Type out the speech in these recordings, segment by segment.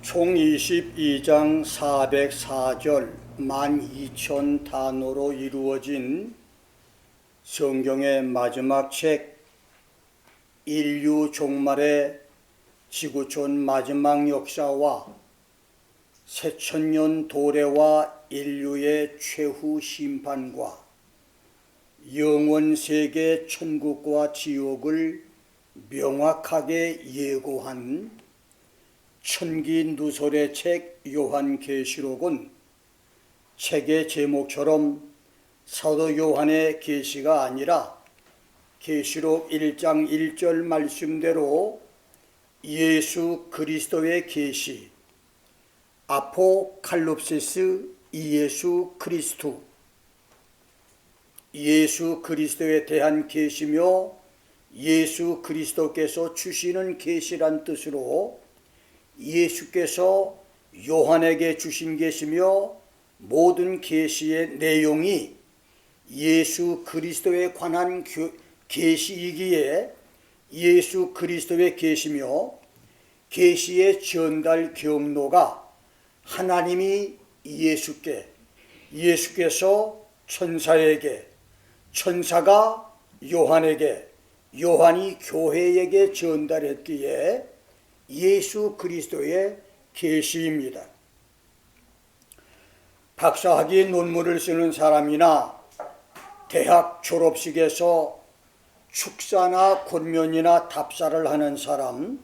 총 22장 404절 12,000단어로 이루어진 성경의 마지막 책 인류 종말의 지구촌 마지막 역사와 새천년 도래와 인류의 최후 심판과 영원 세계 천국과 지옥을 명확하게 예고한 천기누설의 책 요한계시록은 책의 제목처럼 사도 요한의 계시가 아니라 계시록 1장 1절 말씀대로 예수 그리스도의 계시, 아포칼립시스 예수 그리스도, 예수 그리스도에 대한 계시며 예수 그리스도께서 주시는 계시란 뜻으로 예수께서 요한에게 주신 계시며 모든 계시의 내용이 예수 그리스도에 관한 계시이기에 예수 그리스도의 계시며 계시의 전달 경로가 하나님이 예수께, 예수께서 천사에게, 천사가 요한에게, 요한이 교회에게 전달했기에 예수 그리스도의 계시입니다. 박사학위 논문을 쓰는 사람이나 대학 졸업식에서 축사나 권면이나 답사를 하는 사람,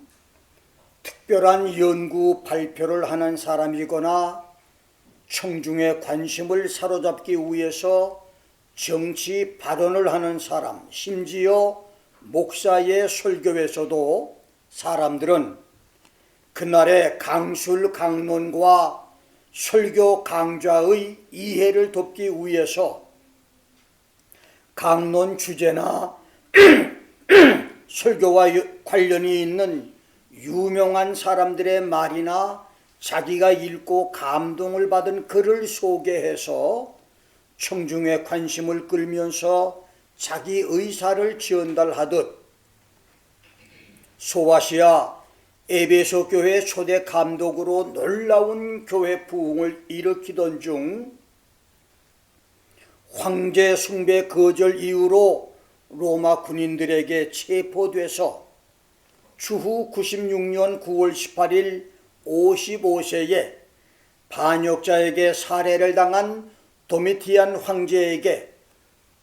특별한 연구 발표를 하는 사람이거나 청중의 관심을 사로잡기 위해서 정치 발언을 하는 사람, 심지어 목사의 설교에서도 사람들은 그날의 강술 강론과 설교 강좌의 이해를 돕기 위해서 강론 주제나 설교와 관련이 있는 유명한 사람들의 말이나 자기가 읽고 감동을 받은 글을 소개해서 청중의 관심을 끌면서 자기 의사를 전달하듯 소아시아 에베소 교회 초대 감독으로 놀라운 교회 부흥을 일으키던 중 황제 숭배 거절 이후로 로마 군인들에게 체포돼서 추후 96년 9월 18일 55세에 반역자에게 살해를 당한 도미티안 황제에게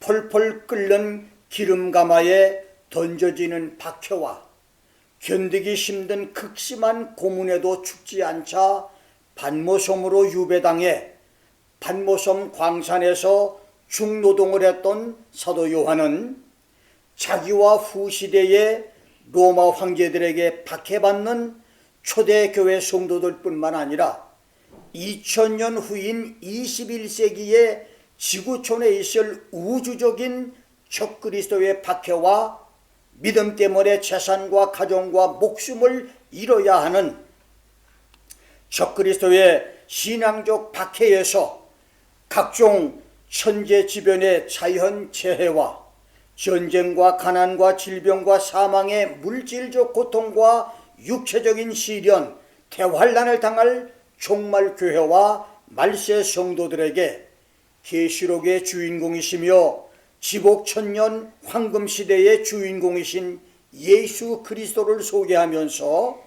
펄펄 끓는 기름가마에 던져지는 박해와 견디기 힘든 극심한 고문에도 죽지 않자 반모섬으로 유배당해 반모섬 광산에서 중노동을 했던 사도 요한은 자기와 후시대의 로마 황제들에게 박해받는 초대교회 성도들뿐만 아니라 2000년 후인 21세기의 지구촌에 있을 우주적인 적그리스도의 박해와 믿음 때문에 재산과 가정과 목숨을 잃어야 하는 적그리스도의 신앙적 박해에서 각종 천재지변의 자연재해와 전쟁과 가난과 질병과 사망의 물질적 고통과 육체적인 시련, 대환란을 당할 종말교회와 말세 성도들에게 계시록의 주인공이시며 지복천년 황금시대의 주인공이신 예수 그리스도를 소개하면서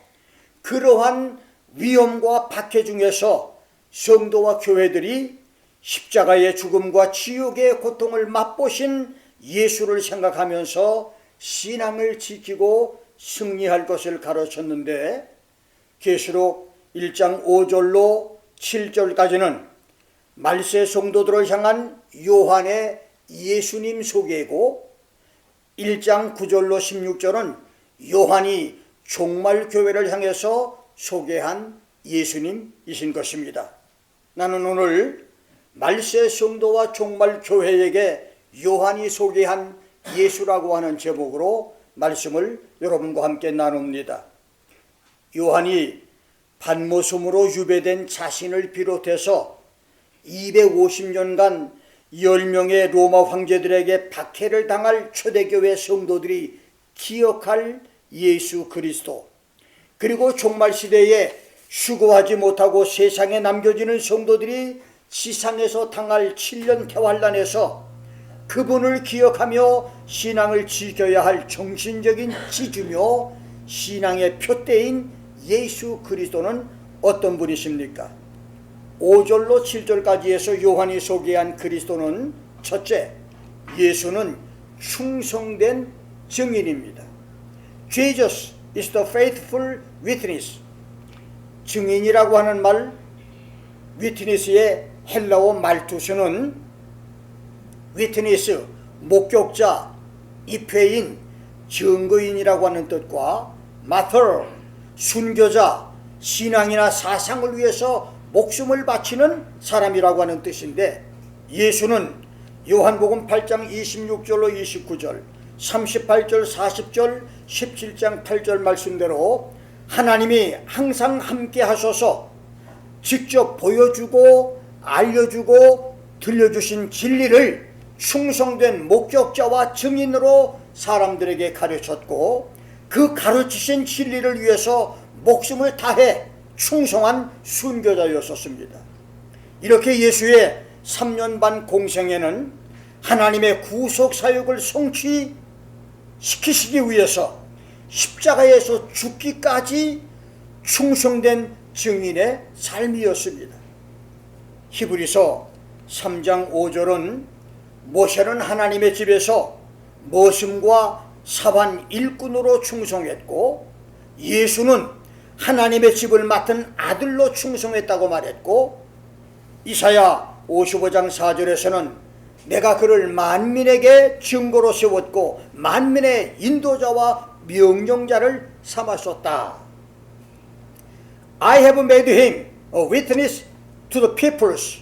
그러한 위험과 박해 중에서 성도와 교회들이 십자가의 죽음과 지옥의 고통을 맛보신 예수를 생각하면서 신앙을 지키고 승리할 것을 가르쳤는데 계시록 1장 5절로 7절까지는 말세 성도들을 향한 요한의 예수님 소개고 1장 9절로 16절은 요한이 종말교회를 향해서 소개한 예수님이신 것입니다. 나는 오늘 말세 성도와 종말교회에게 요한이 소개한 예수라고 하는 제목으로 말씀을 여러분과 함께 나눕니다. 요한이 반모섬으로 유배된 자신을 비롯해서 250년간 10명의 로마 황제들에게 박해를 당할 초대교회 성도들이 기억할 예수 그리스도, 그리고 종말시대에 수고하지 못하고 세상에 남겨지는 성도들이 지상에서 당할 7년 대환란에서 그분을 기억하며 신앙을 지켜야 할 정신적인 지주며 신앙의 표대인 예수 그리스도는 어떤 분이십니까? 5절로 7절까지 해서 요한이 소개한 그리스도는 첫째, 예수는 충성된 증인입니다. Jesus is the faithful witness. 증인이라고 하는 말, witness의 헬라어 말투수는 witness, 목격자, 입회인, 증거인이라고 하는 뜻과 martyr, 순교자, 신앙이나 사상을 위해서 목숨을 바치는 사람이라고 하는 뜻인데, 예수는 요한복음 8장 26절로 29절, 38절, 40절, 17장 8절 말씀대로 하나님이 항상 함께 하셔서 직접 보여주고 알려주고 들려주신 진리를 충성된 목격자와 증인으로 사람들에게 가르쳤고, 그 가르치신 진리를 위해서 목숨을 다해 충성한 순교자였었습니다. 이렇게 예수의 3년 반 공생에는 하나님의 구속 사역을 성취시키시기 위해서 십자가에서 죽기까지 충성된 증인의 삶이었습니다. 히브리서 3장 5절은 모세는 하나님의 집에서 머슴과 사반 일꾼으로 충성했고, 예수는 하나님의 집을 맡은 아들로 충성했다고 말했고, 이사야 55장 4절에서는 내가 그를 만민에게 증거로 세웠고 만민의 인도자와 명령자를 삼았었다. I have made him a witness to the peoples,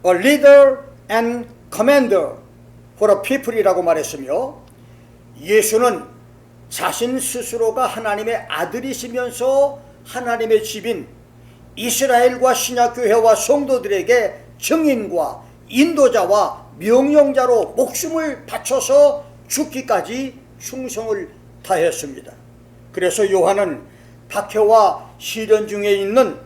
a leader and commander for the people이라고 말했으며, 예수는 자신 스스로가 하나님의 아들이시면서 하나님의 집인 이스라엘과 신약교회와 성도들에게 증인과 인도자와 명령자로 목숨을 바쳐서 죽기까지 충성을 다했습니다. 그래서 요한은 박해와 시련 중에 있는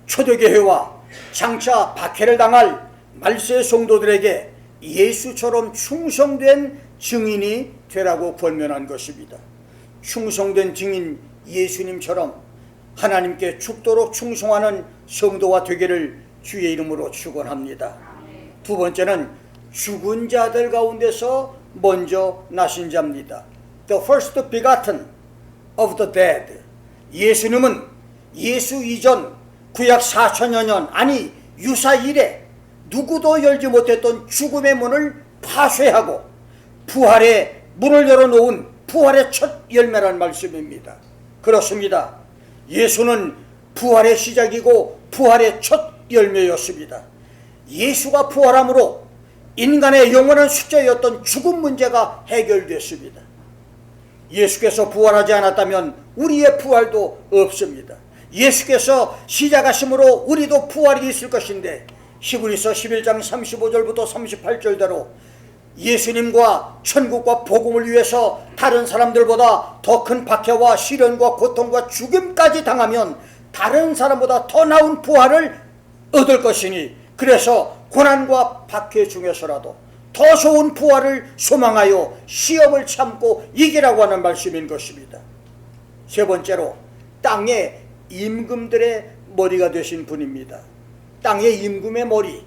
초대교회와 장차 박해를 당할 말세 성도들에게 예수처럼 충성된 증인이 되라고 권면한 것입니다. 충성된 증인 예수님처럼 하나님께 죽도록 충성하는 성도가 되기를 주의 이름으로 축원합니다. 두 번째는 죽은 자들 가운데서 먼저 나신 자입니다. The first begotten of the dead. 예수님은 예수 이전 구약 4천여 년, 아니 유사 이래 누구도 열지 못했던 죽음의 문을 파쇄하고 부활의 문을 열어놓은 부활의 첫 열매라는 말씀입니다. 그렇습니다. 예수는 부활의 시작이고 부활의 첫 열매였습니다. 예수가 부활함으로 인간의 영원한 숙제였던 죽음 문제가 해결됐습니다. 예수께서 부활하지 않았다면 우리의 부활도 없습니다. 예수께서 시작하심으로 우리도 부활이 있을 것인데, 히브리서 11장 35절부터 38절대로 예수님과 천국과 복음을 위해서 다른 사람들보다 더 큰 박해와 시련과 고통과 죽음까지 당하면 다른 사람보다 더 나은 부활을 얻을 것이니, 그래서 고난과 박해 중에서라도 더 좋은 부활을 소망하여 시험을 참고 이기라고 하는 말씀인 것입니다. 세 번째로 땅의 임금들의 머리가 되신 분입니다. 땅의 임금의 머리,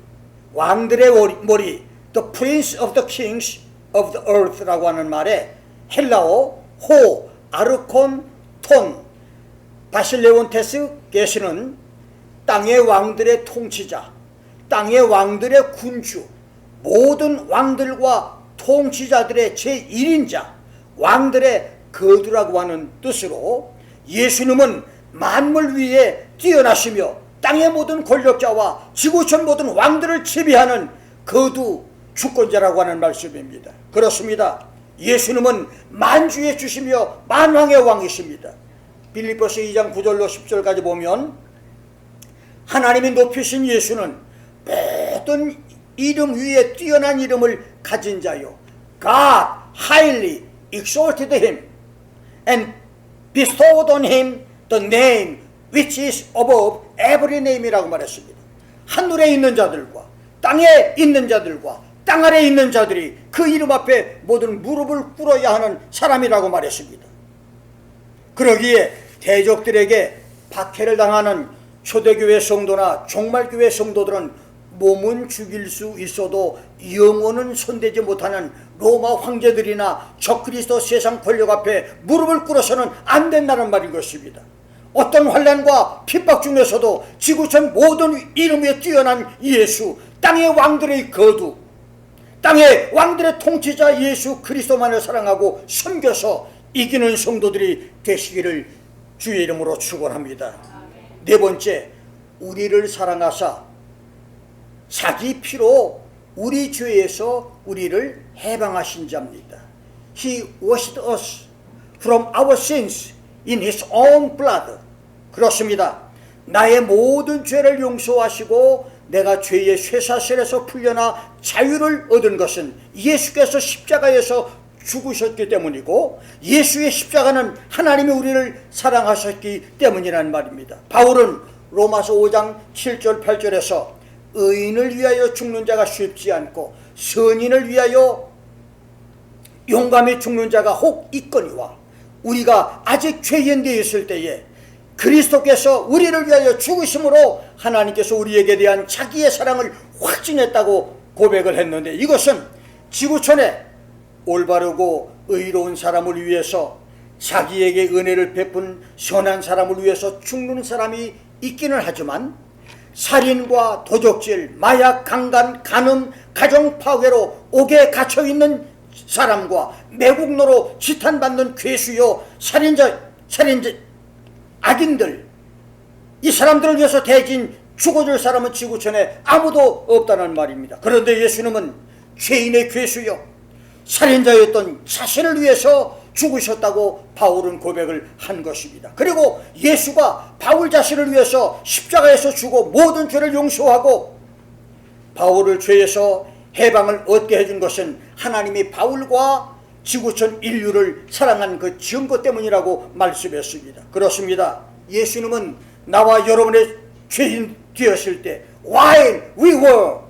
왕들의 머리, the prince of the kings of the earth라고 하는 말에 헬라어 호, 아르콘, 톤, 바실레온테스 게시는 땅의 왕들의 통치자, 땅의 왕들의 군주, 모든 왕들과 통치자들의 제1인자, 왕들의 거두라고 하는 뜻으로 예수님은 만물 위에 뛰어나시며 땅의 모든 권력자와 지구촌 모든 왕들을 지배하는 거두 주권자라고 하는 말씀입니다. 그렇습니다. 예수님은 만주의 주시며 만왕의 왕이십니다. 빌립보서 2장 9절로 10절까지 보면 하나님이 높이신 예수는 모든 이름 위에 뛰어난 이름을 가진 자요. God highly exalted him and bestowed on him the name which is above every name이라고 말했습니다. 하늘에 있는 자들과 땅에 있는 자들과 땅 아래에 있는 자들이 그 이름 앞에 모든 무릎을 꿇어야 하는 사람이라고 말했습니다. 그러기에 대적들에게 박해를 당하는 초대교회 성도나 종말교회 성도들은 몸은 죽일 수 있어도 영혼은 손대지 못하는 로마 황제들이나 적그리스도 세상 권력 앞에 무릎을 꿇어서는 안 된다는 말인 것입니다. 어떤 환난과 핍박 중에서도 지구촌 모든 이름 위에 뛰어난 예수, 땅의 왕들의 거두, 땅의 왕들의 통치자 예수 그리스도만을 사랑하고 섬겨서 이기는 성도들이 되시기를 주의 이름으로 축원합니다. 네 번째, 우리를 사랑하사 자기 피로 우리 죄에서 우리를 해방하신 자입니다. He washed us from our sins in His own blood. 그렇습니다. 나의 모든 죄를 용서하시고 내가 죄의 쇠사슬에서 풀려나 자유를 얻은 것은 예수께서 십자가에서 죽으셨기 때문이고 예수의 십자가는 하나님이 우리를 사랑하셨기 때문이라는 말입니다. 바울은 로마서 5장 7절 8절에서 의인을 위하여 죽는 자가 쉽지 않고 선인을 위하여 용감히 죽는 자가 혹 있거니와 우리가 아직 죄인 되어 있을 때에 그리스도께서 우리를 위하여 죽으심으로 하나님께서 우리에게 대한 자기의 사랑을 확증했다고 고백을 했는데, 이것은 지구촌에 올바르고 의로운 사람을 위해서 자기에게 은혜를 베푼 선한 사람을 위해서 죽는 사람이 있기는 하지만 살인과 도적질, 마약, 강간, 간음, 가정 파괴로 옥에 갇혀있는 사람과 매국노로 지탄받는 괴수요 살인자 악인들, 이 사람들을 위해서 대신 죽어줄 사람은 지구촌에 아무도 없다는 말입니다. 그런데 예수님은 죄인의 괴수요 살인자였던 자신을 위해서 죽으셨다고 바울은 고백을 한 것입니다. 그리고 예수가 바울 자신을 위해서 십자가에서 죽어 모든 죄를 용서하고 바울을 죄에서 해방을 얻게 해준 것은 하나님이 바울과 지구촌 인류를 사랑한 그 증거 때문이라고 말씀했습니다. 그렇습니다. 예수님은 나와 여러분의 죄인 되었을 때 while we were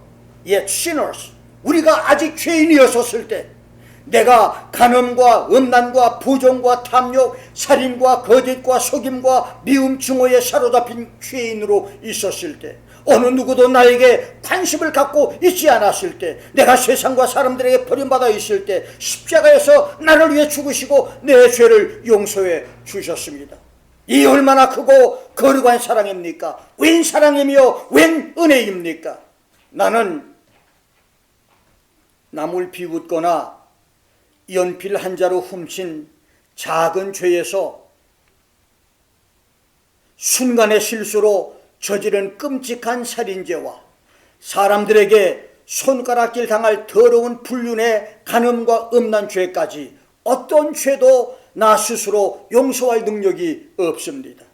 yet sinners, 우리가 아직 죄인이었을 때 내가 간음과 음란과 부정과 탐욕, 살인과 거짓과 속임과 미움 증오에 사로잡힌 죄인으로 있었을 때, 어느 누구도 나에게 관심을 갖고 있지 않았을 때, 내가 세상과 사람들에게 버림받아 있을 때 십자가에서 나를 위해 죽으시고 내 죄를 용서해 주셨습니다. 이 얼마나 크고 거룩한 사랑입니까? 웬 사랑이며 웬 은혜입니까? 나는 남을 비웃거나 연필 한 자루 훔친 작은 죄에서 순간의 실수로 저지른 끔찍한 살인죄와 사람들에게 손가락질 당할 더러운 불륜의 간음과 음란 죄까지 어떤 죄도 나 스스로 용서할 능력이 없습니다.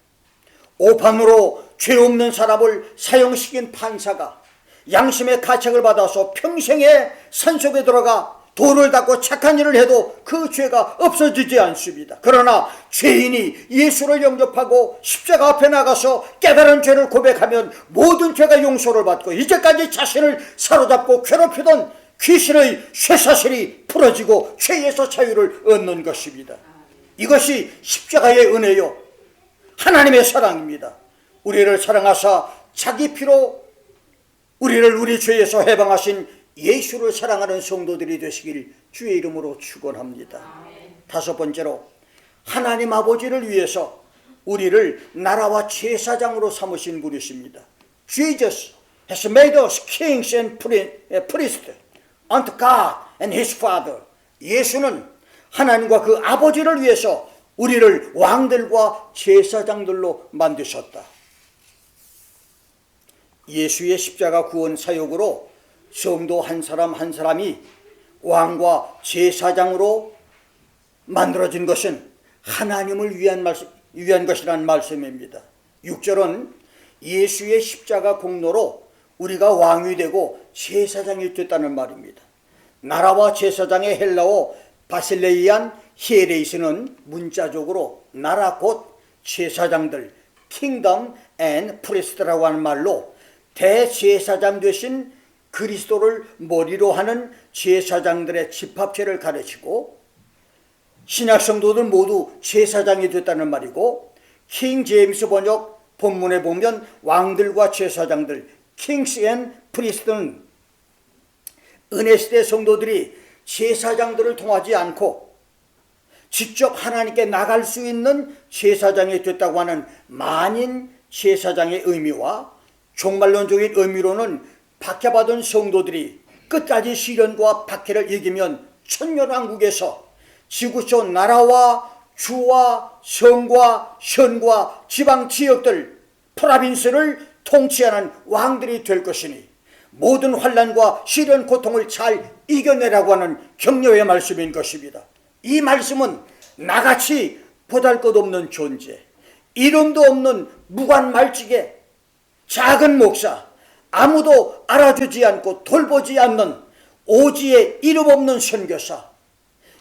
오판으로 죄 없는 사람을 사형시킨 판사가 양심의 가책을 받아서 평생의 산속에 들어가 돌을 닦고 착한 일을 해도 그 죄가 없어지지 않습니다. 그러나 죄인이 예수를 영접하고 십자가 앞에 나가서 깨달은 죄를 고백하면 모든 죄가 용서를 받고 이제까지 자신을 사로잡고 괴롭히던 귀신의 쇠사슬이 풀어지고 죄에서 자유를 얻는 것입니다. 이것이 십자가의 은혜요 하나님의 사랑입니다. 우리를 사랑하사 자기 피로 우리를 우리 죄에서 해방하신 예수를 사랑하는 성도들이 되시길 주의 이름으로 축원합니다. 다섯 번째로, 하나님 아버지를 위해서 우리를 나라와 제사장으로 삼으신 분이십니다. Jesus has made us kings and priests unto God and His Father. 예수는 하나님과 그 아버지를 위해서 우리를 왕들과 제사장들로 만드셨다. 예수의 십자가 구원 사역으로 성도 한 사람 한 사람이 왕과 제사장으로 만들어진 것은 하나님을 위한 것이라는 말씀입니다. 6절은 예수의 십자가 공로로 우리가 왕이 되고 제사장이 됐다는 말입니다. 나라와 제사장의 헬라어 바실레이안 히에레이스는 문자적으로 나라 곧 제사장들, 킹덤 앤 프리스트라고 하는 말로 대제사장 되신 그리스도를 머리로 하는 제사장들의 집합체를 가르치고, 신약 성도들 모두 제사장이 됐다는 말이고, 킹 제임스 번역 본문에 보면 왕들과 제사장들, 킹스 앤 프리스트는 은혜시대 성도들이 제사장들을 통하지 않고 직접 하나님께 나갈 수 있는 제사장이 됐다고 하는 만인 제사장의 의미와, 종말론적인 의미로는 박해받은 성도들이 끝까지 시련과 박해를 이기면 천년왕국에서 지구촌 나라와 주와 성과 현과 지방 지역들 프라빈스를 통치하는 왕들이 될 것이니 모든 환난과 시련 고통을 잘 이겨내라고 하는 격려의 말씀인 것입니다. 이 말씀은 나같이 보잘것없는 존재, 이름도 없는 무관말직의 작은 목사, 아무도 알아주지 않고 돌보지 않는 오지의 이름 없는 선교사,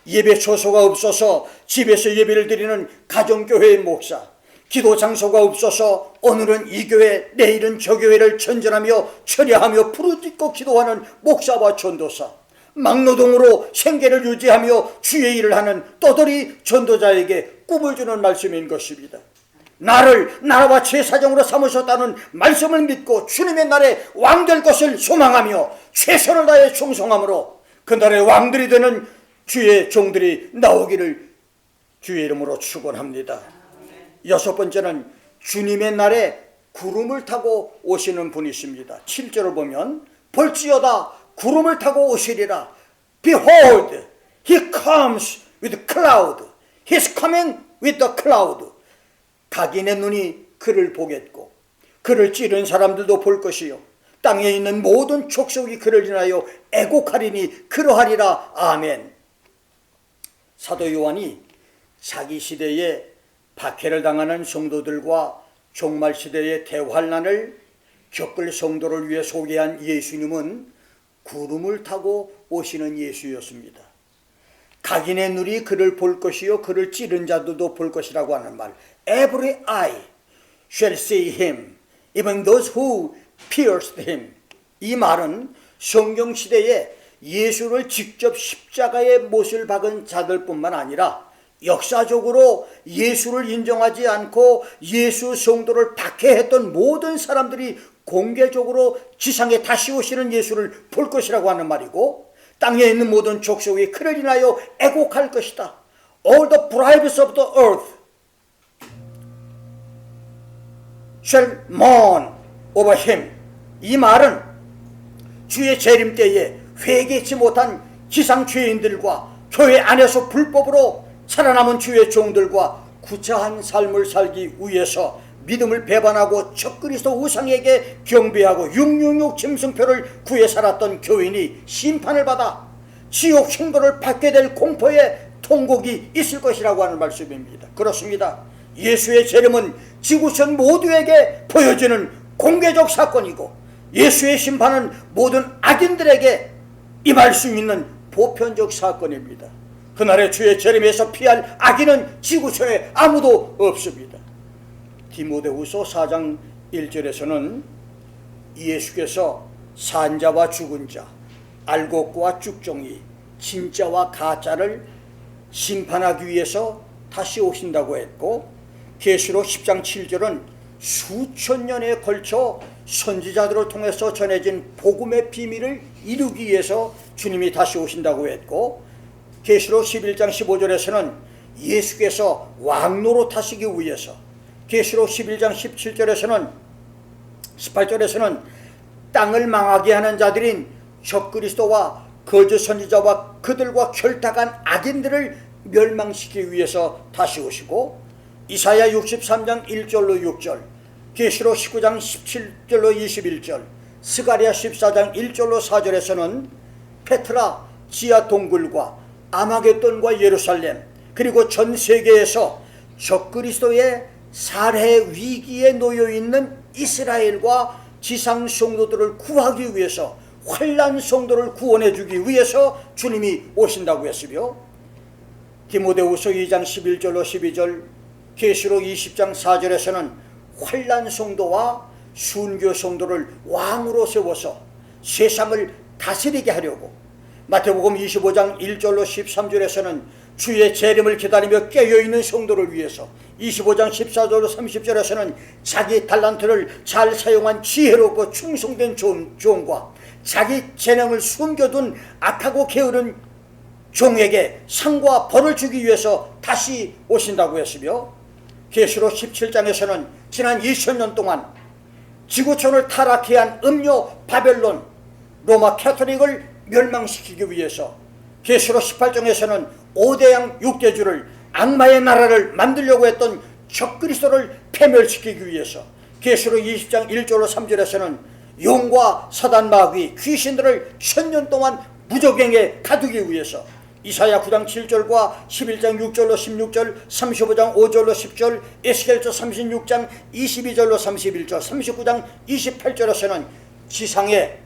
예배 처소가 없어서 집에서 예배를 드리는 가정교회의 목사, 기도 장소가 없어서 오늘은 이 교회 내일은 저 교회를 전전하며 철야하며 부르짖고 기도하는 목사와 전도사, 막노동으로 생계를 유지하며 주의 일을 하는 떠돌이 전도자에게 꿈을 주는 말씀인 것입니다. 나를 나라와 제사장으로 삼으셨다는 말씀을 믿고 주님의 날에 왕될 것을 소망하며 최선을 다해 충성함으로 그날의 왕들이 되는 주의 종들이 나오기를 주의 이름으로 축원합니다. 여섯 번째는 주님의 날에 구름을 타고 오시는 분이십니다. 7절을 보면 볼지어다 구름을 타고 오시리라. Behold, he comes with cloud. He's coming with the cloud. 각인의 눈이 그를 보겠고 그를 찌른 사람들도 볼 것이요 땅에 있는 모든 족속이 그를 인하여 애곡하리니 그러하리라. 아멘. 사도 요한이 자기 시대에 박해를 당하는 성도들과 종말 시대의 대환난을 겪을 성도를 위해 소개한 예수님은 구름을 타고 오시는 예수였습니다. 각인의 눈이 그를 볼 것이요 그를 찌른 자들도 볼 것이라고 하는 말, Every eye shall see him, even those who pierced him. 이 말은 성경 시대에 예수를 직접 십자가에 못을 박은 자들뿐만 아니라 역사적으로 예수를 인정하지 않고 예수 성도를 박해했던 모든 사람들이 공개적으로 지상에 다시 오시는 예수를 볼 것이라고 하는 말이고, 땅에 있는 모든 족속이 그를 인하여 애곡할 것이다. All the tribes of the earth shall mourn over him. 이 말은 주의 재림 때에 회개치 못한 지상 죄인들과 교회 안에서 불법으로 살아남은 주의 종들과 구차한 삶을 살기 위해서 믿음을 배반하고 적그리스도 우상에게 경배하고 666 짐승표를 구해 살았던 교인이 심판을 받아 지옥 형벌을 받게 될 공포의 통곡이 있을 것이라고 하는 말씀입니다. 그렇습니다. 예수의 재림은 지구촌 모두에게 보여지는 공개적 사건이고 예수의 심판은 모든 악인들에게 임할 수 있는 보편적 사건입니다. 그날의 주의 재림에서 피할 악인은 지구촌에 아무도 없습니다. 디모데후서 4장 1절에서는 예수께서 산자와 죽은 자, 알곡과 쭉정이, 진짜와 가짜를 심판하기 위해서 다시 오신다고 했고, 계시록 10장 7절은 수천 년에 걸쳐 선지자들을 통해서 전해진 복음의 비밀을 이루기 위해서 주님이 다시 오신다고 했고, 계시록 11장 15절에서는 예수께서 왕노로 타시기 위해서, 계시록 11장 17절에서는 18절에서는 땅을 망하게 하는 자들인 적그리스도와 거짓 선지자와 그들과 결탁한 악인들을 멸망시키기 위해서 다시 오시고, 이사야 63장 1절로 6절, 계시록 19장 17절로 21절, 스가랴 14장 1절로 4절에서는 페트라 지하 동굴과 아마겟돈과 예루살렘 그리고 전 세계에서 적그리스도의 살해 위기에 놓여있는 이스라엘과 지상 성도들을 구하기 위해서 환난 성도를 구원해 주기 위해서 주님이 오신다고 했으며, 디모데후서 2장 11절로 12절, 계시록 20장 4절에서는 환난 성도와 순교 성도를 왕으로 세워서 세상을 다스리게 하려고, 마태복음 25장 1절로 13절에서는 주의 재림을 기다리며 깨어있는 성도를 위해서, 25장 14절로 30절에서는 자기 달란트를 잘 사용한 지혜롭고 충성된 종과 자기 재능을 숨겨둔 악하고 게으른 종에게 상과 벌을 주기 위해서 다시 오신다고 했으며, 계시록 17장에서는 지난 2000년 동안 지구촌을 타락해 한 음료 바벨론 로마 캐토릭을 멸망시키기 위해서, 계시록 18장에서는 5대양 6대주를 악마의 나라를 만들려고 했던 적그리스도를 패멸시키기 위해서, 계시록 20장 1절로 3절에서는 용과 사단 마귀 귀신들을 1000년 동안 무적행에 가두기 위해서, 이사야 9장 7절과 11장 6절로 16절, 35장 5절로 10절, 에스겔서 36장 22절로 31절, 39장 28절에서는 지상에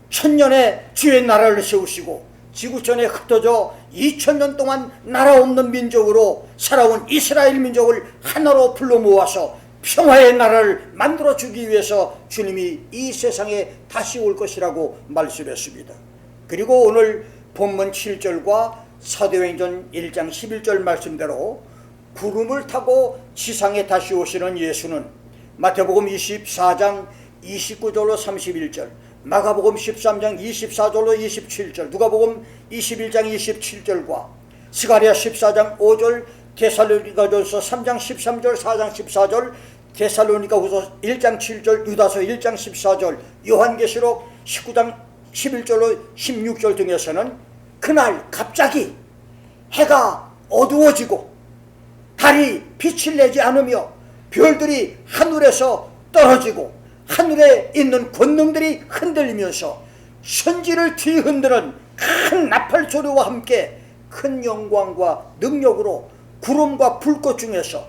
천년의 주의 나라를 세우시고 지구촌에 흩어져 2000년 동안 나라 없는 민족으로 살아온 이스라엘 민족을 하나로 불러 모아서 평화의 나라를 만들어 주기 위해서 주님이 이 세상에 다시 올 것이라고 말씀했습니다. 그리고 오늘 본문 7절과 사도행전 1장 11절 말씀대로 구름을 타고 지상에 다시 오시는 예수는 마태복음 24장 29절로 31절, 마가복음 13장 24절로 27절, 누가복음 21장 27절과 스가랴 14장 5절, 데살로니가전서 3장 13절, 4장 14절, 데살로니가후서 1장 7절, 유다서 1장 14절, 요한계시록 19장 11절로 16절 등에서는 그날 갑자기 해가 어두워지고 달이 빛을 내지 않으며 별들이 하늘에서 떨어지고 하늘에 있는 권능들이 흔들리면서 천지를 뒤흔드는 큰 나팔 소리와 함께 큰 영광과 능력으로 구름과 불꽃 중에서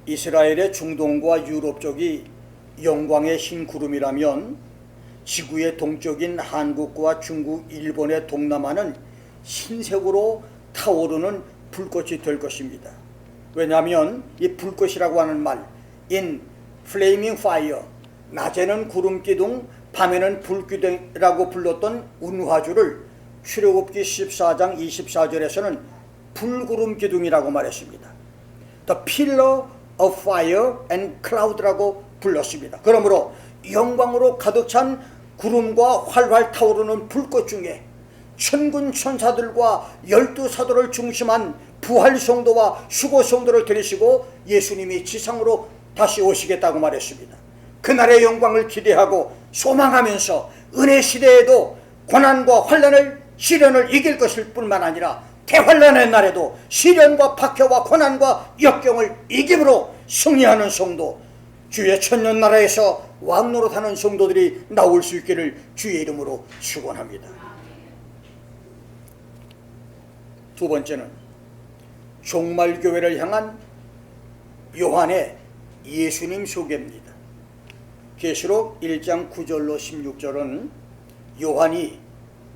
이스라엘의 중동과 유럽 쪽이 영광의 흰 구름이라면 지구의 동쪽인 한국과 중국, 일본의 동남아는 흰색으로 타오르는 불꽃이 될 것입니다. 왜냐하면 이 불꽃이라고 하는 말, in flaming fire, 낮에는 구름기둥, 밤에는 불기둥이라고 불렀던 운화주를 출애굽기 14장 24절에서는 불구름기둥이라고 말했습니다. The pillar of fire and cloud라고 불렀습니다. 그러므로 영광으로 가득 찬 구름과 활활 타오르는 불꽃 중에 천군 천사들과 12사도를 중심한 부활성도와 휴거성도를 들이시고 예수님이 지상으로 다시 오시겠다고 말했습니다. 그날의 영광을 기대하고 소망하면서 은혜 시대에도 고난과 환난을 시련을 이길 것일 뿐만 아니라 대환난의 날에도 시련과 박해와 고난과 역경을 이김으로 승리하는 성도, 주의 천년나라에서 왕노릇하는 성도들이 나올 수 있기를 주의 이름으로 축원합니다. 두 번째는 종말교회를 향한 요한의 예수님 소개입니다. 계시록 1장 9절로 16절은 요한이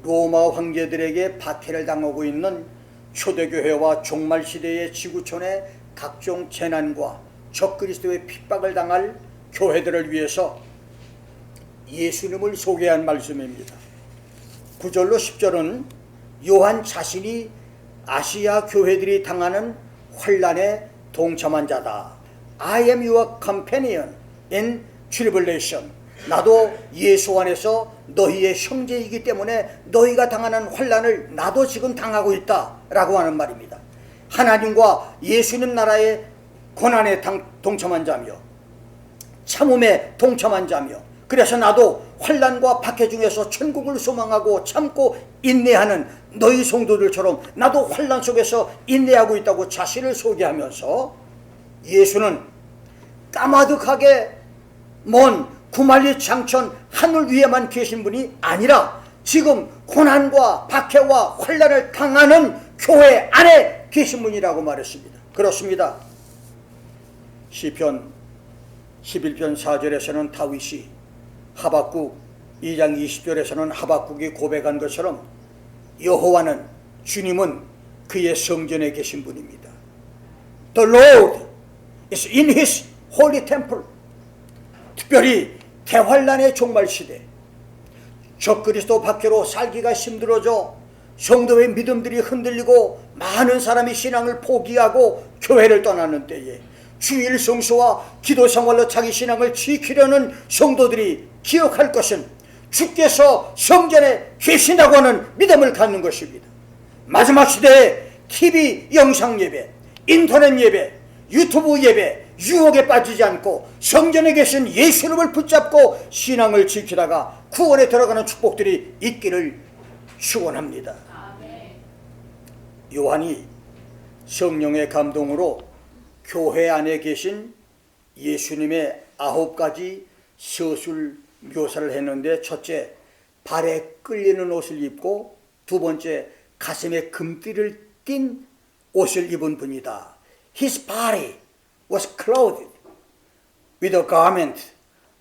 로마 황제들에게 박해를 당하고 있는 초대교회와 종말시대의 지구촌의 각종 재난과 적그리스도의 핍박을 당할 교회들을 위해서 예수님을 소개한 말씀입니다. 9절로 10절은 요한 자신이 아시아 교회들이 당하는 환난에 동참한 자다. I am your companion in tribulation. 나도 예수 안에서 너희의 형제이기 때문에 너희가 당하는 환난을 나도 지금 당하고 있다 라고 하는 말입니다. 하나님과 예수님 나라의 고난에 동참한 자며 참음에 동참한 자며, 그래서 나도 환난과 박해 중에서 천국을 소망하고 참고 인내하는 너희 성도들처럼 나도 환난 속에서 인내하고 있다고 자신을 소개하면서 예수는 까마득하게 먼 구말리 장천 하늘 위에만 계신 분이 아니라 지금 고난과 박해와 환난을 당하는 교회 안에 계신 분이라고 말했습니다. 그렇습니다. 시편 11편 4절에서는 다윗이 하박국 2장 20절에서는 하박국이 고백한 것처럼 여호와는, 주님은 그의 성전에 계신 분입니다. The Lord is in His holy temple. 특별히 대환란의 종말 시대, 적그리스도 박해로 살기가 힘들어져 성도의 믿음들이 흔들리고 많은 사람이 신앙을 포기하고 교회를 떠나는 때에 주일 성수와 기도 생활로 자기 신앙을 지키려는 성도들이 기억할 것은 주께서 성전에 계신다고 하는 믿음을 갖는 것입니다. 마지막 시대에 TV 영상 예배, 인터넷 예배, 유튜브 예배, 유혹에 빠지지 않고 성전에 계신 예수님을 붙잡고 신앙을 지키다가 구원에 들어가는 축복들이 있기를 축원합니다. 요한이 성령의 감동으로 교회 안에 계신 예수님의 9가지 서술 묘사를 했는데, 첫째, 발에 끌리는 옷을 입고, 두 번째, 가슴에 금띠를 띤 옷을 입은 분이다. His body was clothed with a garment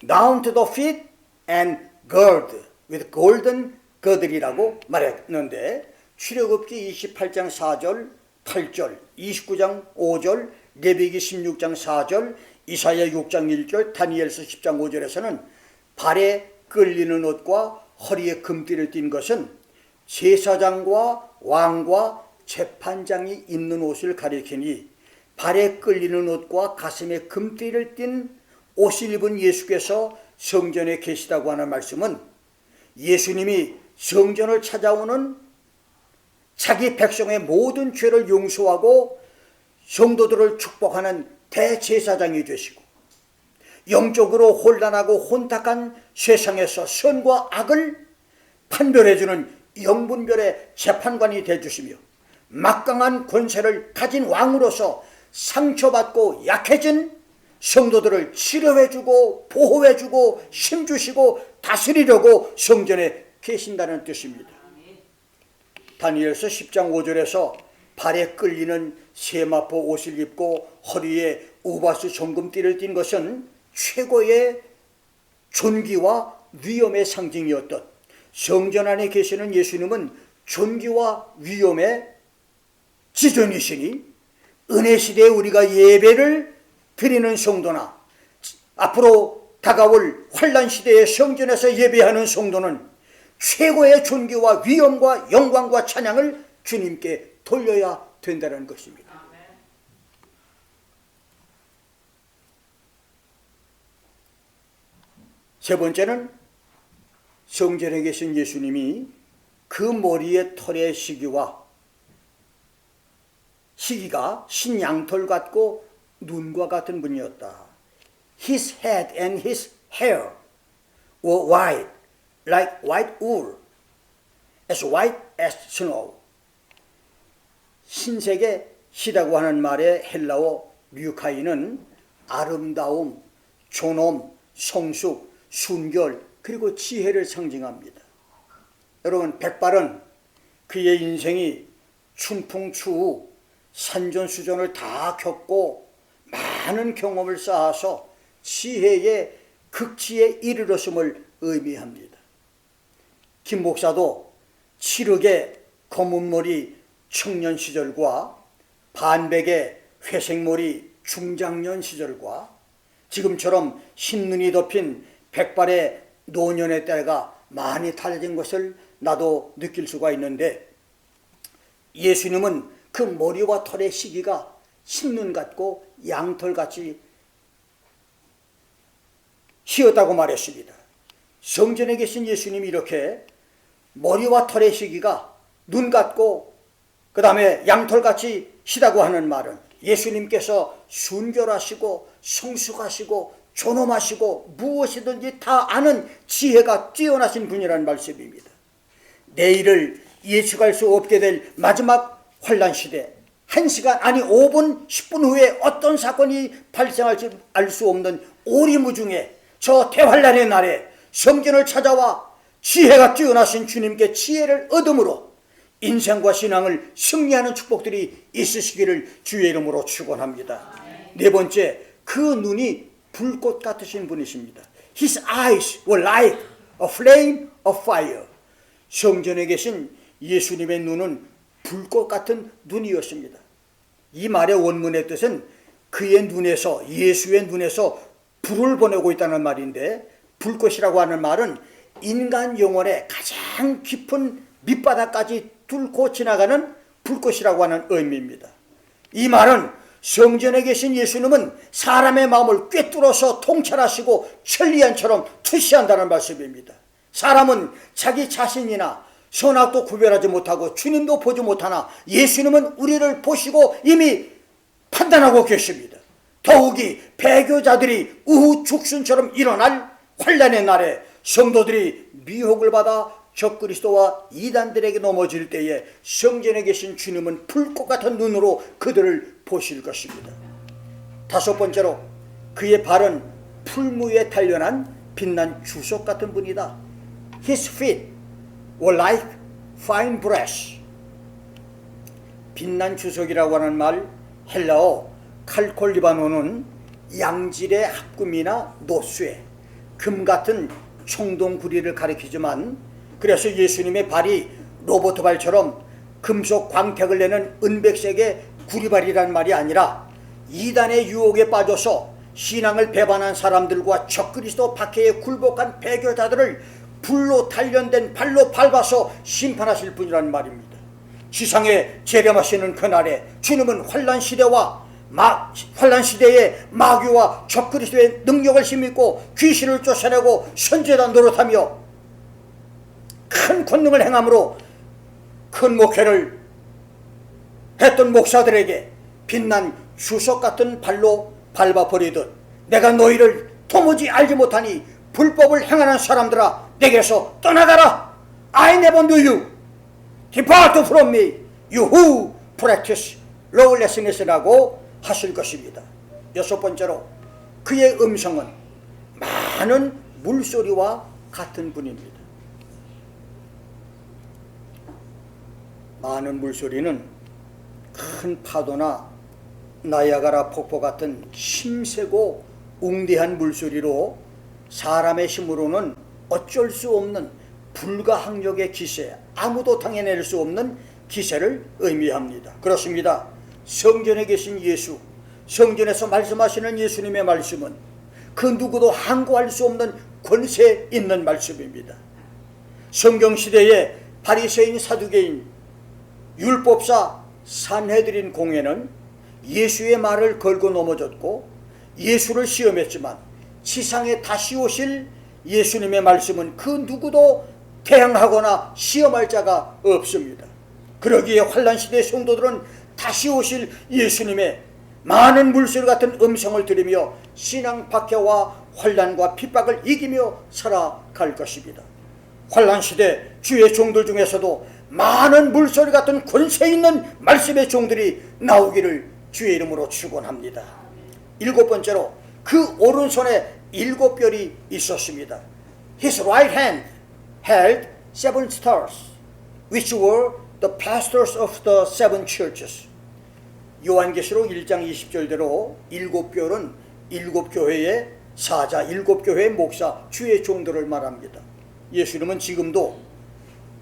down to the feet and girded with golden girdle이라고 말했는데, 출애굽기 28장 4절, 8절, 29장 5절, 레위기 16장 4절, 이사야 6장 1절, 다니엘서 10장 5절에서는 발에 끌리는 옷과 허리에 금띠를 띤 것은 제사장과 왕과 재판장이 입는 옷을 가리키니, 발에 끌리는 옷과 가슴에 금띠를 띤 옷을 입은 예수께서 성전에 계시다고 하는 말씀은 예수님이 성전을 찾아오는 자기 백성의 모든 죄를 용서하고 성도들을 축복하는 대제사장이 되시고, 영적으로 혼란하고 혼탁한 세상에서 선과 악을 판별해주는 영분별의 재판관이 되어주시며, 막강한 권세를 가진 왕으로서 상처받고 약해진 성도들을 치료해주고 보호해주고 힘주시고 다스리려고 성전에 계신다는 뜻입니다. 다니엘서 10장 5절에서 발에 끌리는 세마포 옷을 입고 허리에 우바스 정금띠를 띤 것은 최고의 존귀와 위엄의 상징이었던, 성전 안에 계시는 예수님은 존귀와 위엄의 지존이시니, 은혜 시대에 우리가 예배를 드리는 성도나 앞으로 다가올 환난 시대의 성전에서 예배하는 성도는 최고의 존귀와 위엄과 영광과 찬양을 주님께 돌려야 된다는 것입니다. 세 번째는 성전에 계신 예수님이 그 머리의 털의 시기가 신양털 같고 눈과 같은 분이었다. His head and his hair were white, like white wool, as white as snow. 흰색의 희라고 하는 말의 헬라어 류카이는 아름다움, 존엄, 성숙, 순결, 그리고 지혜를 상징합니다. 여러분, 백발은 그의 인생이 춘풍추우 산전수전을 다 겪고 많은 경험을 쌓아서 지혜의 극치에 이르렀음을 의미합니다. 김 목사도 7억의 검은머리 청년 시절과 반백의 회색머리 중장년 시절과 지금처럼 흰눈이 덮인 백발의 노년의 때가 많이 달라진 것을 나도 느낄 수가 있는데, 예수님은 그 머리와 털의 시기가 흰눈 같고 양털같이 희었다고 말했습니다. 성전에 계신 예수님이 이렇게 머리와 털의 시기가 눈 같고 그 다음에 양털같이 희다고 하는 말은 예수님께서 순결하시고 성숙하시고 존엄하시고 무엇이든지 다 아는 지혜가 뛰어나신 분이라는 말씀입니다. 내일을 예측할 수 없게 될 마지막 환난 시대, 1시간 아니 5분 10분 후에 어떤 사건이 발생할지 알 수 없는 오리무중에 저 대환난의 날에 성전을 찾아와 지혜가 뛰어나신 주님께 지혜를 얻음으로 인생과 신앙을 승리하는 축복들이 있으시기를 주의 이름으로 축원합니다. 네 번째, 그 눈이 불꽃 같으신 분이십니다. His eyes were like a flame of fire. 성전에 계신 예수님의 눈은 불꽃 같은 눈이었습니다. 이 말의 원문의 뜻은 그의 눈에서, 예수의 눈에서 불을 보내고 있다는 말인데, 불꽃이라고 하는 말은 인간 영혼의 가장 깊은 밑바닥까지 뚫고 지나가는 불꽃이라고 하는 의미입니다. 이 말은 성전에 계신 예수님은 사람의 마음을 꿰뚫어서 통찰하시고 천리안처럼 투시한다는 말씀입니다. 사람은 자기 자신이나 선악도 구별하지 못하고 주님도 보지 못하나 예수님은 우리를 보시고 이미 판단하고 계십니다. 더욱이 배교자들이 우후죽순처럼 일어날 환난의 날에 성도들이 미혹을 받아 적그리스도와 이단들에게 넘어질 때에 성전에 계신 주님은 불꽃 같은 눈으로 그들을 보실 것입니다. 다섯 번째로, 그의 발은 풀무에 단련한 빛난 주석 같은 분이다. His feet were like fine brass. 빛난 주석이라고 하는 말, 헬라어 칼콜리바노는 양질의 합금이나 노쇠, 금 같은 청동구리를 가리키지만, 그래서 예수님의 발이 로버트 발처럼 금속 광택을 내는 은백색의 구리발이란 말이 아니라 이단의 유혹에 빠져서 신앙을 배반한 사람들과 적그리스도 박해에 굴복한 배교자들을 불로 단련된 발로 밟아서 심판하실 분이라는 말입니다. 지상에 재림하시는 그날에 주님은 환난 시대의 마귀와 적그리스도의 능력을 힘입고 귀신을 쫓아내고 선제단 노릇하며 큰 권능을 행함으로 큰 목회를 했던 목사들에게 빛난 주석 같은 발로 밟아버리듯, 내가 너희를 도무지 알지 못하니 불법을 행하는 사람들아 내게서 떠나가라. I never knew you. Depart from me, you who practice lawlessness라고 하실 것입니다. 여섯 번째로, 그의 음성은 많은 물소리와 같은 분입니다. 많은 물소리는 큰 파도나 나야가라 폭포 같은 힘세고 웅대한 물소리로 사람의 힘으로는 어쩔 수 없는 불가항력의 기세, 아무도 당해낼 수 없는 기세를 의미합니다. 그렇습니다. 성전에 계신 예수, 성전에서 말씀하시는 예수님의 말씀은 그 누구도 항거할 수 없는 권세 있는 말씀입니다. 성경시대의 바리새인, 사두개인, 율법사, 산헤드린 공회는 예수의 말을 걸고 넘어졌고 예수를 시험했지만 지상에 다시 오실 예수님의 말씀은 그 누구도 대항하거나 시험할 자가 없습니다. 그러기에 환난시대의 성도들은 다시 오실 예수님의 많은 물소리 같은 음성을 들으며 신앙 박해와 환난과 핍박을 이기며 살아갈 것입니다. 환난시대 주의 종들 중에서도 많은 물소리 같은 권세 있는 말씀의 종들이 나오기를 주의 이름으로 축원합니다. 일곱 번째로, 그 오른손에 일곱 별이 있었습니다. His right hand held seven stars, which were the pastors of the seven churches. 요한계시록 1장 20절대로 일곱 별은 일곱 교회의 사자, 일곱 교회의 목사, 주의 종들을 말합니다. 예수님은 지금도,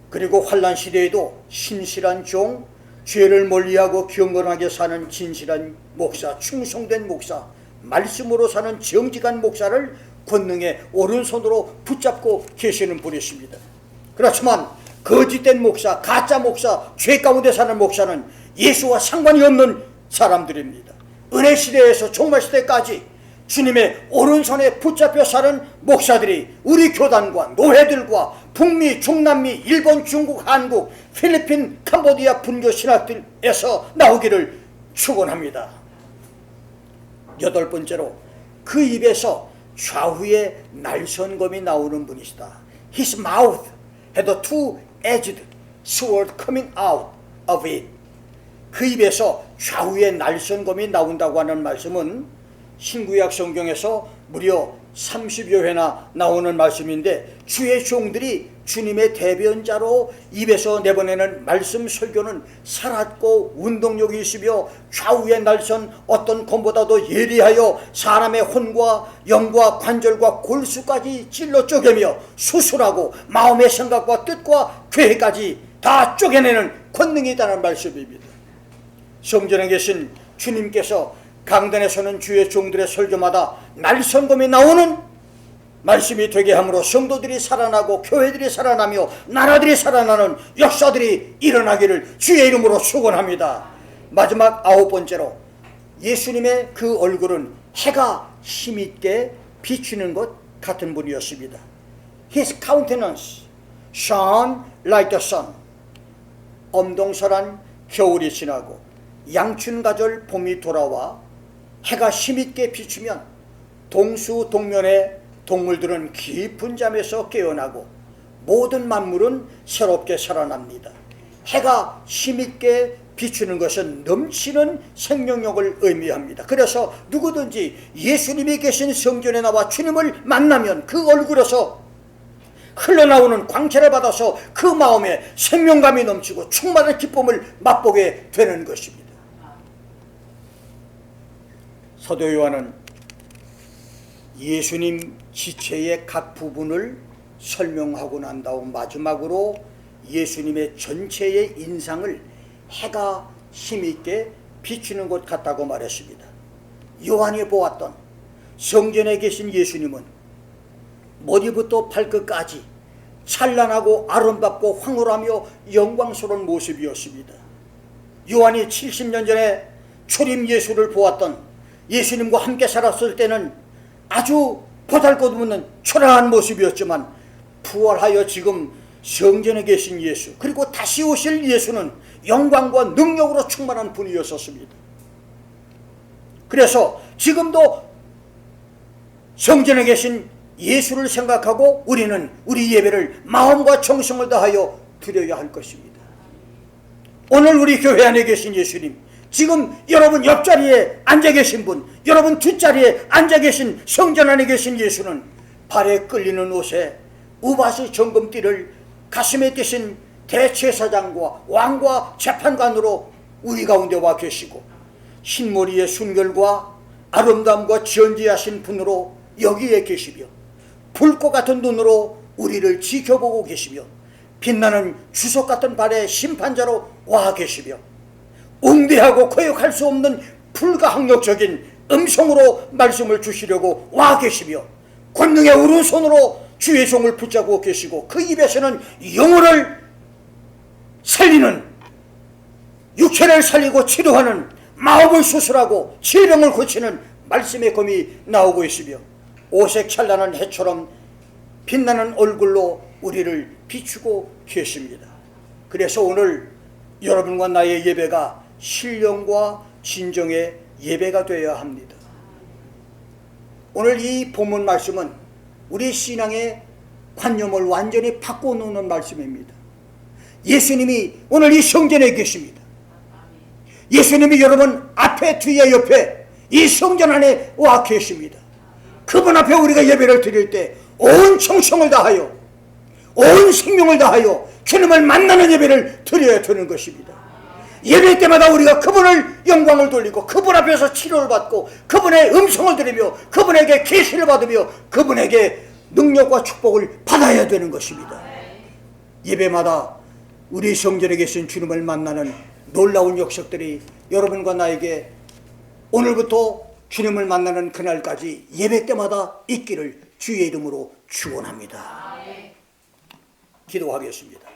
그리고 환난 시대에도 신실한 종, 죄를 멀리하고 경건하게 사는 진실한 목사, 충성된 목사, 말씀으로 사는 정직한 목사를 권능의 오른손으로 붙잡고 계시는 분이십니다. 그렇지만 거짓된 목사, 가짜 목사, 죄 가운데 사는 목사는 예수와 상관이 없는 사람들입니다. 은혜 시대에서 종말 시대까지 주님의 오른손에 붙잡혀 사는 목사들이 우리 교단과 노회들과 북미, 중남미, 일본, 중국, 한국, 필리핀, 캄보디아 분교 신학들에서 나오기를 축원합니다. 여덟 번째로, 그 입에서 좌우에 날선검이 나오는 분이시다. His mouth had a two-edged sword coming out of it. 그 입에서 좌우에 날선검이 나온다고 하는 말씀은 신구약 성경에서 무려 30여 회나 나오는 말씀인데, 주의 종들이 주님의 대변자로 입에서 내보내는 말씀 설교는 살았고 운동력이 있으며 좌우의 날선 어떤 검보다도 예리하여 사람의 혼과 영과 관절과 골수까지 찔러 쪼개며 수술하고 마음의 생각과 뜻과 계획까지 다 쪼개내는 권능이 있다는 말씀입니다. 성전에 계신 주님께서 강단에서는 주의 종들의 설교마다 날선검이 나오는 말씀이 되게 함으로 성도들이 살아나고 교회들이 살아나며 나라들이 살아나는 역사들이 일어나기를 주의 이름으로 축원합니다. 마지막 9번째로, 예수님의 그 얼굴은 해가 힘있게 비추는 것 같은 분이었습니다. His countenance shone like the sun. 엄동설한 겨울이 지나고 양춘가절 봄이 돌아와 해가 힘있게 비추면 동수동면의 동물들은 깊은 잠에서 깨어나고 모든 만물은 새롭게 살아납니다. 해가 힘있게 비추는 것은 넘치는 생명력을 의미합니다. 그래서 누구든지 예수님이 계신 성전에 나와 주님을 만나면 그 얼굴에서 흘러나오는 광채를 받아서 그 마음에 생명감이 넘치고 충만한 기쁨을 맛보게 되는 것입니다. 사도 요한은 예수님 지체의 각 부분을 설명하고 난 다음 마지막으로 예수님의 전체의 인상을 해가 힘있게 비추는 것 같다고 말했습니다. 요한이 보았던 성전에 계신 예수님은 머리부터 발끝까지 찬란하고 아름답고 황홀하며 영광스러운 모습이었습니다. 요한이 70년 전에 초림 예수를 보았던 예수님과 함께 살았을 때는 아주 보잘것없는 초라한 모습이었지만, 부활하여 지금 성전에 계신 예수, 그리고 다시 오실 예수는 영광과 능력으로 충만한 분이었습니다. 그래서 지금도 성전에 계신 예수를 생각하고 우리는 우리 예배를 마음과 정성을 다하여 드려야 할 것입니다. 오늘 우리 교회 안에 계신 예수님, 지금 여러분 옆자리에 앉아 계신 분, 여러분 뒷자리에 앉아 계신 성전 안에 계신 예수는 발에 끌리는 옷에 우바스 정금띠를 가슴에 띠신 대제사장과 왕과 재판관으로 우리 가운데 와 계시고, 흰머리의 순결과 아름다움과 지연지하신 분으로 여기에 계시며, 불꽃 같은 눈으로 우리를 지켜보고 계시며, 빛나는 주석 같은 발의 심판자로 와 계시며, 웅대하고 거역할 수 없는 불가항력적인 음성으로 말씀을 주시려고 와 계시며, 권능의 오른손으로 주의 종을 붙잡고 계시고, 그 입에서는 영혼을 살리는, 육체를 살리고 치료하는, 마음을 수술하고 질병을 고치는 말씀의 검이 나오고 있으며, 오색 찬란한 해처럼 빛나는 얼굴로 우리를 비추고 계십니다. 그래서 오늘 여러분과 나의 예배가 신령과 진정의 예배가 되어야 합니다. 오늘 이 본문 말씀은 우리 신앙의 관념을 완전히 바꿔놓는 말씀입니다. 예수님이 오늘 이 성전에 계십니다. 예수님이 여러분 앞에 뒤에 옆에 이 성전 안에 와 계십니다. 그분 앞에 우리가 예배를 드릴 때 온 정성을 다하여 온 생명을 다하여 주님을 만나는 예배를 드려야 되는 것입니다. 예배 때마다 우리가 그분을 영광을 돌리고 그분 앞에서 치료를 받고 그분의 음성을 들으며 그분에게 계시를 받으며 그분에게 능력과 축복을 받아야 되는 것입니다. 예배마다 우리 성전에 계신 주님을 만나는 놀라운 역사들이 여러분과 나에게 오늘부터 주님을 만나는 그날까지 예배 때마다 있기를 주의 이름으로 축원합니다. 기도하겠습니다.